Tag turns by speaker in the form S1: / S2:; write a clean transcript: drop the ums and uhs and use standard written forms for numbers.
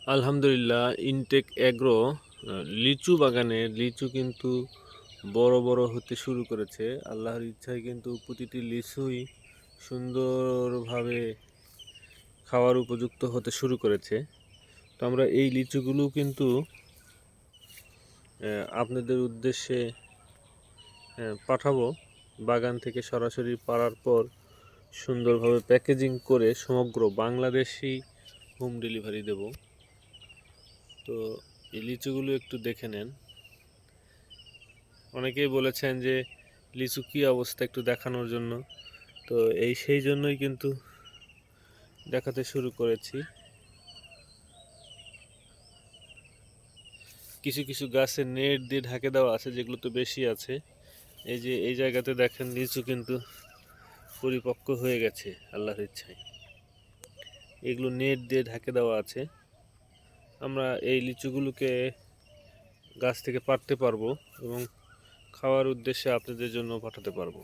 S1: আলহামদুলিল্লাহ, intact agro লিচু বাগানে লিচু কিন্তু বড় বড় হতে শুরু করেছে। আল্লাহর ইচ্ছায় কিন্তু প্রতিটি লিচুই সুন্দরভাবে খাওয়ার উপযুক্ত হতে শুরু করেছে। তো আমরা এই লিচুগুলো কিন্তু আপনাদের উদ্দেশ্যে পাঠাবো। বাগান থেকে সরাসরি পাড়ার পর সুন্দরভাবে প্যাকেজিং করে সমগ্র বাংলাদেশি হোম ডেলিভারি দেব। তো এই লিচুগুলো একটু দেখে নেন। অনেকেই বলেছেন যে লিচু কী অবস্থা একটু দেখানোর জন্য। তো সেই জন্যই কিন্তু দেখাতে শুরু করেছি। কিছু কিছু গাছে নেট দিয়ে ঢাকে দেওয়া আছে, যেগুলো তো বেশি আছে। এই যে এই জায়গাতে দেখেন লিচু কিন্তু পরিপক্ক হয়ে গেছে আল্লাহর ইচ্ছায়। এগুলো নেট দিয়ে ঢাকে দেওয়া আছে। আমরা এই লিচুগুলোকে গাছ থেকে পাড়তে পারবো এবং খাওয়ার উদ্দেশ্যে আপনাদের জন্য পাঠাতে পারবো।